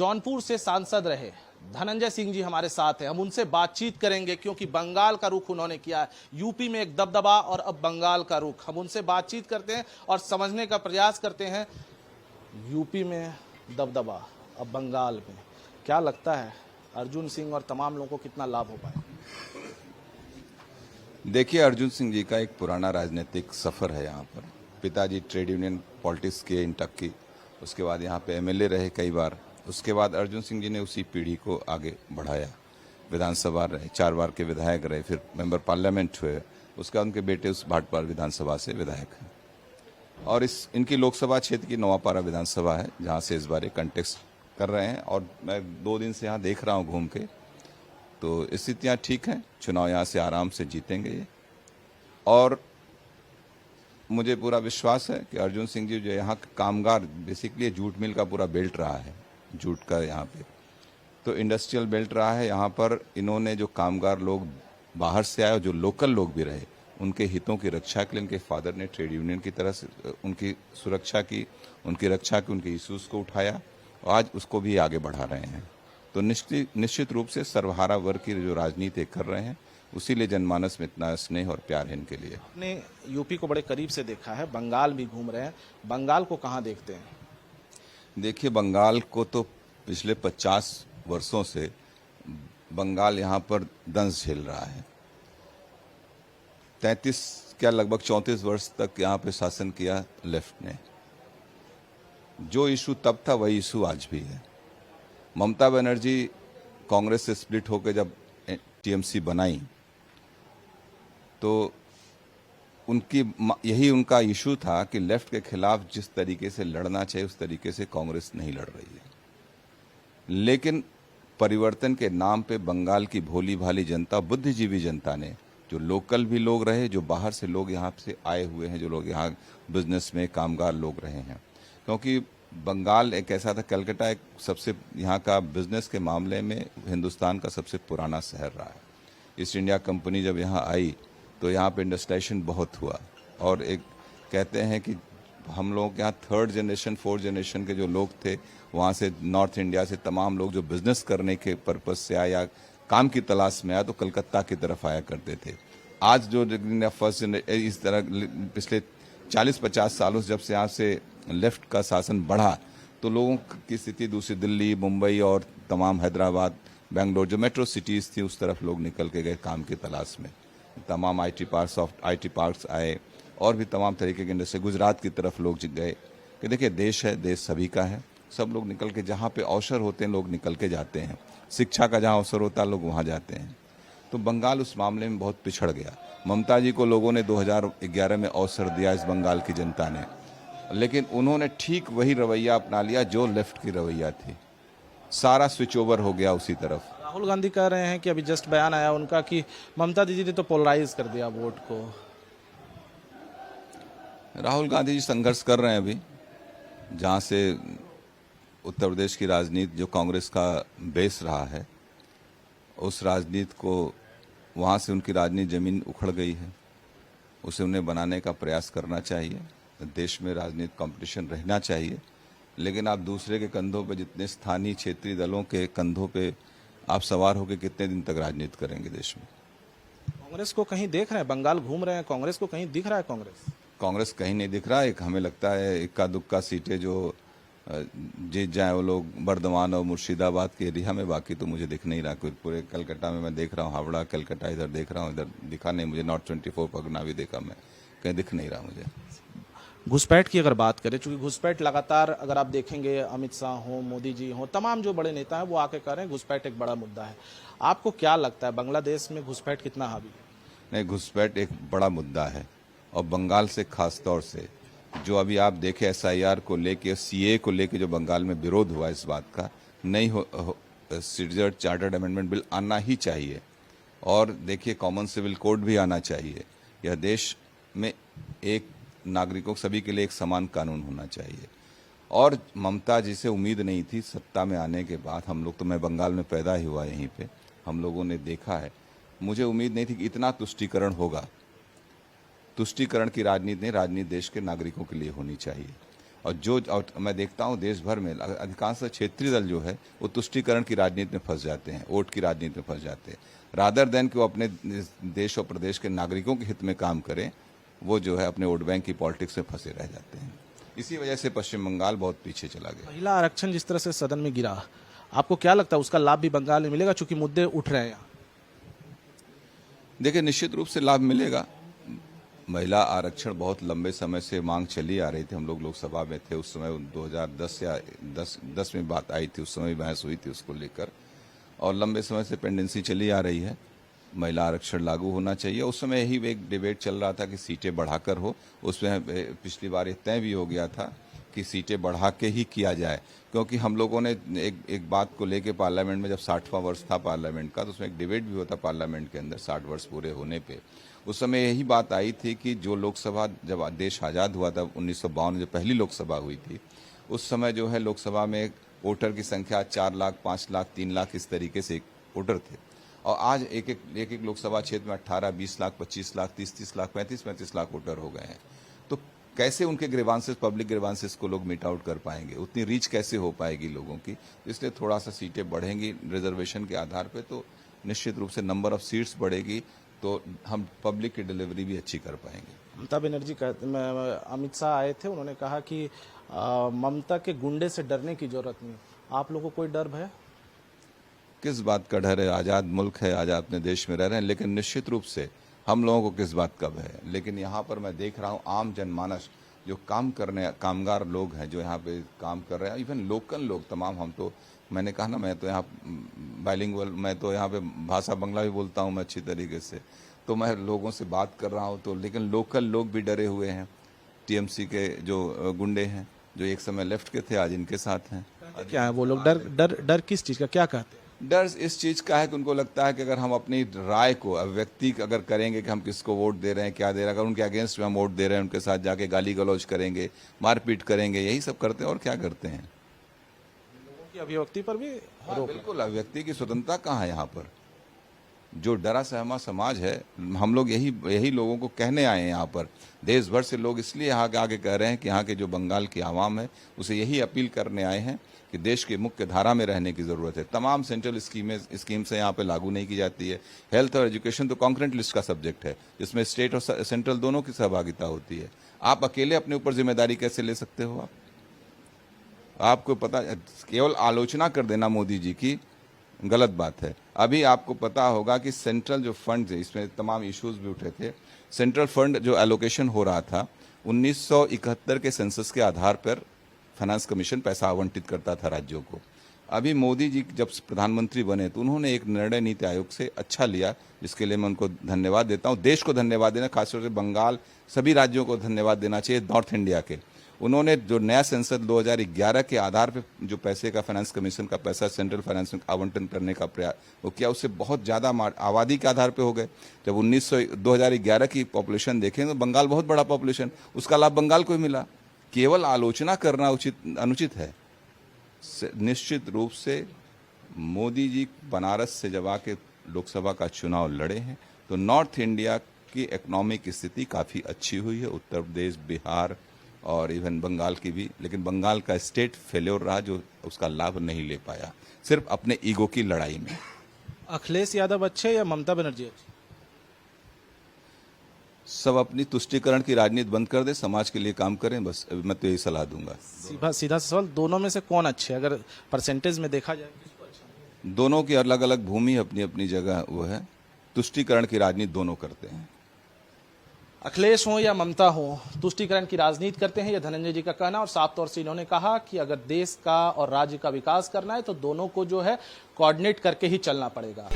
जौनपुर से सांसद रहे धनंजय सिंह जी हमारे साथ हैं। हम उनसे बातचीत करेंगे क्योंकि बंगाल का रुख उन्होंने किया है। यूपी में एक दबदबा और अब बंगाल का रुख। हम उनसे बातचीत करते हैं और समझने का प्रयास करते हैं। यूपी में दबदबा, अब बंगाल में क्या लगता है अर्जुन सिंह और तमाम लोगों को कितना लाभ हो पाए? देखिए, अर्जुन सिंह जी का एक पुराना राजनीतिक सफ़र है यहाँ पर। पिताजी ट्रेड यूनियन पॉलिटिक्स के इंटक्की, उसके बाद यहाँ पे एमएलए रहे कई बार। उसके बाद अर्जुन सिंह जी ने उसी पीढ़ी को आगे बढ़ाया। विधानसभा रहे, 4 बार के विधायक रहे, फिर मेंबर पार्लियामेंट हुए। उसके बाद उनके बेटे उस भाटपाल विधानसभा से विधायक हैं। और इनकी लोकसभा क्षेत्र की नवापारा विधानसभा है, जहाँ से इस बार कंटेस्ट कर रहे हैं। और मैं 2 दिन से यहाँ देख रहा हूँ घूम के, तो स्थितियाँ ठीक हैं। चुनाव यहाँ से आराम से जीतेंगे ये। और मुझे पूरा विश्वास है कि अर्जुन सिंह जी जो यहाँ के कामगार, बेसिकली जूट मिल का पूरा बेल्ट रहा है, जूट का यहाँ पे तो इंडस्ट्रियल बेल्ट रहा है। यहाँ पर इन्होंने जो कामगार लोग बाहर से आए और जो लोकल लोग भी रहे, उनके हितों की रक्षा के लिए इनके फादर ने ट्रेड यूनियन की तरह से उनकी सुरक्षा की, उनकी रक्षा की, उनके इश्यूज़ को उठाया और आज उसको भी आगे बढ़ा रहे हैं। तो निश्चित रूप से सर्वहारा वर्ग की जो राजनीति कर रहे हैं, उसीलिए जनमानस में इतना स्नेह और प्यार है इनके लिए। आपने यूपी को बड़े करीब से देखा है, बंगाल भी घूम रहे हैं। बंगाल को कहाँ देखते हैं? देखिए, बंगाल को तो पिछले 50 वर्षों से बंगाल यहाँ पर दंश झेल रहा है। लगभग 34 वर्ष तक यहाँ पे शासन किया लेफ्ट ने। जो इशू तब था वही इशू आज भी है। ममता बनर्जी कांग्रेस से स्प्लिट होकर जब टीएमसी बनाई तो यही उनका इशू था कि लेफ्ट के खिलाफ जिस तरीके से लड़ना चाहिए उस तरीके से कांग्रेस नहीं लड़ रही है। लेकिन परिवर्तन के नाम पे बंगाल की भोली भाली जनता, बुद्धिजीवी जनता ने, जो लोकल भी लोग रहे, जो बाहर से लोग यहाँ से आए हुए हैं, जो लोग यहाँ बिजनेस में कामगार लोग रहे हैं, क्योंकि बंगाल एक ऐसा था, कलकत्ता एक सबसे यहाँ का बिजनेस के मामले में हिंदुस्तान का सबसे पुराना शहर रहा है। ईस्ट इंडिया कंपनी जब यहाँ आई तो यहाँ पे इंडस्ट्रियलाइजेशन बहुत हुआ। और एक कहते हैं कि हम लोग यहाँ 3rd जनरेशन 4th जनरेशन के जो लोग थे, वहाँ से नॉर्थ इंडिया से तमाम लोग जो बिजनेस करने के पर्पज़ से आया या काम की तलाश में आया तो कलकत्ता की तरफ आया करते थे। आज जो फर्स्ट इस तरह पिछले 40-50 सालों से जब से यहाँ से लेफ्ट का शासन बढ़ा तो लोगों की स्थिति दूसरी, दिल्ली, मुंबई और तमाम हैदराबाद, बेंगलोर, जो मेट्रो सिटीज़ थी, उस तरफ लोग निकल के गए काम की तलाश में। तमाम आईटी पार्क्स आए और भी तमाम तरीके की इंडस्ट्री, गुजरात की तरफ लोग गए। कि देखिए, देश है, देश सभी का है, सब लोग निकल के जहाँ पे अवसर होते हैं लोग निकल के जाते हैं। शिक्षा का जहाँ अवसर होता है लोग वहाँ जाते हैं। तो बंगाल उस मामले में बहुत पिछड़ गया। ममता जी को लोगों ने 2011 में अवसर दिया, इस बंगाल की जनता ने, लेकिन उन्होंने ठीक वही रवैया अपना लिया जो लेफ्ट की रवैया थी। सारा स्विच ओवर हो गया उसी तरफ। राहुल गांधी कह रहे हैं कि अभी जस्ट बयान आया उनका कि ममता दीदी ने तो पोलराइज कर दिया वोट को। राहुल गांधी जी संघर्ष कर रहे हैं अभी, जहाँ से उत्तर प्रदेश की राजनीति जो कांग्रेस का बेस रहा है, उस राजनीति को, वहाँ से उनकी राजनीति जमीन उखड़ गई है, उसे उन्हें बनाने का प्रयास करना चाहिए। देश में राजनीति कंपटीशन रहना चाहिए, लेकिन आप दूसरे के कंधों पे, जितने स्थानीय क्षेत्रीय दलों के कंधों पे आप सवार होकर कितने दिन तक राजनीति करेंगे देश में? कांग्रेस को कहीं देख रहे हैं? बंगाल घूम रहे हैं, कांग्रेस को कहीं दिख रहा है? कांग्रेस कहीं नहीं दिख रहा। एक हमें लगता है इक्का दुक्का सीटें जो जीत जाए वो लोग बर्धमान और मुर्शिदाबाद के एरिया में, बाकी तो मुझे दिख नहीं रहा। कोई पूरे कलकत्ता में मैं देख रहा हूँ, हावड़ा, कलकत्ता इधर देख रहा हूँ, इधर दिखा नहीं मुझे। नॉर्थ 24 परगना भी देखा मैं, कहीं दिख नहीं रहा मुझे। घुसपैठ की अगर बात करें, चूंकि घुसपैठ लगातार अगर आप देखेंगे, अमित शाह हो, मोदी जी हो, तमाम जो बड़े नेता हैं वो आके कह रहे हैं घुसपैठ एक बड़ा मुद्दा है। आपको क्या लगता है बांग्लादेश में घुसपैठ कितना हावी है? नहीं, घुसपैठ एक बड़ा मुद्दा है, और बंगाल से खास तौर से जो अभी आप देखें SIR को लेके, CA को लेके जो बंगाल में विरोध हुआ इस बात का, नहीं सिटीजन चार्टर्ड अमेंडमेंट बिल आना ही चाहिए। और देखिए, कॉमन सिविल कोड भी आना चाहिए। यह देश में एक नागरिकों सभी के लिए एक समान कानून होना चाहिए। और ममता जी से उम्मीद नहीं थी सत्ता में आने के बाद। हम लोग तो, मैं बंगाल में पैदा ही हुआ यहीं पे, हम लोगों ने देखा है, मुझे उम्मीद नहीं थी कि इतना तुष्टीकरण होगा। तुष्टीकरण की राजनीति नहीं, राजनीति देश के नागरिकों के लिए होनी चाहिए। और मैं देखता हूं देश भर में अधिकांश क्षेत्रीय दल जो है वो तुष्टीकरण की राजनीति में फंस जाते हैं, वोट की राजनीति में फंस जाते हैं। रादर देन कि वो अपने देश और प्रदेश के नागरिकों के हित में काम करें, वो जो है अपने वोट बैंक की पॉलिटिक्स में फंसे रह जाते हैं। इसी वजह से पश्चिम बंगाल बहुत पीछे चला गया। महिला आरक्षण जिस तरह से सदन में गिरा, आपको क्या लगता है उसका लाभ भी बंगाल में मिलेगा, चूंकि मुद्दे उठ रहे हैं यहाँ? देखिए, निश्चित रूप से लाभ मिलेगा। महिला आरक्षण बहुत लंबे समय से मांग चली आ रही थी। हम लोग लोकसभा में थे उस समय, 2010 या 10 में बात आई थी, उस समय बहस हुई थी उसको लेकर, और लंबे समय से पेंडेंसी चली आ रही है। महिला आरक्षण लागू होना चाहिए। उस समय यही एक डिबेट चल रहा था कि सीटें बढ़ाकर हो। उसमें पिछली बार ये तय भी हो गया था कि सीटें बढ़ा के ही किया जाए, क्योंकि हम लोगों ने एक बात को लेके पार्लियामेंट में, जब 60वां वर्ष था पार्लियामेंट का, तो उसमें एक डिबेट भी होता पार्लियामेंट के अंदर 60 वर्ष पूरे होने पे। उस समय यही बात आई थी कि जो लोकसभा, जब देश आज़ाद हुआ था 1952 में, जो पहली लोकसभा हुई थी, उस समय जो है लोकसभा में वोटर की संख्या 4 लाख, 5 लाख, 3 लाख इस तरीके से वोटर थे, और आज एक एक लोकसभा क्षेत्र में 18, 20 लाख, 25 लाख, 30 लाख, 35 लाख वोटर हो गए हैं। तो कैसे उनके ग्रीवांसेस, पब्लिक ग्रीवांसेस को लोग मीट आउट कर पाएंगे? उतनी रीच कैसे हो पाएगी लोगों की? इसलिए थोड़ा सा सीटें बढ़ेंगी रिजर्वेशन के आधार पे, तो निश्चित रूप से नंबर ऑफ सीट्स बढ़ेगी, तो हम पब्लिक की डिलीवरी भी अच्छी कर पाएंगे। ममता बनर्जी अमित शाह आए थे, उन्होंने कहा कि ममता के गुंडे से डरने की जरूरत नहीं। आप लोगों को कोई डर है? किस बात का डर है? आज़ाद मुल्क है, आज़ाद अपने देश में रह रहे हैं, लेकिन निश्चित रूप से हम लोगों को किस बात का भय है? लेकिन यहाँ पर मैं देख रहा हूँ आम जनमानस, जो कामगार लोग हैं, जो यहाँ पे काम कर रहे हैं, इवन लोकल लोग तमाम, हम तो, मैंने कहा ना, मैं तो यहाँ बाइलिंगुअल, मैं तो यहाँ पे भाषा बंगला भी बोलता हूँ मैं अच्छी तरीके से, तो मैं लोगों से बात कर रहा हूँ, तो लेकिन लोकल लोग भी डरे हुए हैं। टीएमसी के जो गुंडे हैं, जो एक समय लेफ्ट के थे, आज इनके साथ हैं। क्या है वो लोग? डर किस चीज़ का, क्या कहते हैं? डर इस चीज़ का है कि उनको लगता है कि अगर हम अपनी राय को अभिव्यक्ति अगर करेंगे कि हम किसको वोट दे रहे हैं, क्या दे रहे हैं, अगर उनके अगेंस्ट में हम वोट दे रहे हैं, उनके साथ जाके गाली गलौज करेंगे, मारपीट करेंगे, यही सब करते हैं और क्या करते हैं। लोगों की अभिव्यक्ति पर भी हाँ, बिल्कुल, अभिव्यक्ति की स्वतंत्रता कहाँ है यहाँ पर? जो डरा सहमा समाज है, हम लोग यही लोगों को कहने आए हैं यहाँ पर। देश भर से लोग इसलिए यहाँ के आगे कह रहे हैं कि यहाँ के जो बंगाल की आवाम है, उसे यही अपील करने आए हैं कि देश की मुख्य धारा में रहने की ज़रूरत है। तमाम सेंट्रल स्कीम्स यहाँ पे लागू नहीं की जाती है। हेल्थ और एजुकेशन तो कॉन्करेंट लिस्ट का सब्जेक्ट है, जिसमें स्टेट और सेंट्रल दोनों की सहभागिता होती है। आप अकेले अपने ऊपर जिम्मेदारी कैसे ले सकते हो? आपको पता, केवल आलोचना कर देना मोदी जी की गलत बात है। अभी आपको पता होगा कि सेंट्रल जो फंड है, इसमें तमाम इश्यूज भी उठे थे। सेंट्रल फंड जो एलोकेशन हो रहा था, 1971 के सेंसस के आधार पर फाइनेंस कमीशन पैसा आवंटित करता था राज्यों को। अभी मोदी जी जब प्रधानमंत्री बने तो उन्होंने एक निर्णय नीति आयोग से अच्छा लिया, जिसके लिए मैं उनको धन्यवाद देता हूँ। देश को धन्यवाद देना, खासतौर से बंगाल, सभी राज्यों को धन्यवाद देना चाहिए, नॉर्थ इंडिया के। उन्होंने जो नया सेंसस 2011 के आधार पे जो पैसे का फाइनेंस कमीशन का पैसा सेंट्रल फाइनेंस में आवंटन करने का प्रयास वो किया, उससे बहुत ज़्यादा आबादी के आधार पे हो गए। जब 2011 की पॉपुलेशन देखें तो बंगाल बहुत बड़ा पॉपुलेशन, उसका लाभ बंगाल को ही मिला। केवल आलोचना करना अनुचित है। निश्चित रूप से मोदी जी बनारस से जब आके लोकसभा का चुनाव लड़े हैं तो नॉर्थ इंडिया की इकोनॉमिक स्थिति काफ़ी अच्छी हुई है, उत्तर प्रदेश, बिहार और इवन बंगाल की भी, लेकिन बंगाल का स्टेट फेल्योर रहा, जो उसका लाभ नहीं ले पाया, सिर्फ अपने ईगो की लड़ाई में। अखिलेश यादव अच्छे या ममता बनर्जी अच्छी? सब अपनी तुष्टीकरण की राजनीति बंद कर दे, समाज के लिए काम करें, बस मैं तो यही सलाह दूंगा। सीधा सवाल, दोनों में से कौन अच्छे, अगर परसेंटेज में देखा जाए? दोनों की अलग अलग भूमि, अपनी अपनी जगह वो है। तुष्टीकरण की राजनीति दोनों करते हैं। अखिलेश हो या ममता हो, तुष्टीकरण की राजनीति करते हैं, यह धनंजय जी का कहना। और साफ तौर से इन्होंने कहा कि अगर देश का और राज्य का विकास करना है तो दोनों को जो है कोऑर्डिनेट करके ही चलना पड़ेगा।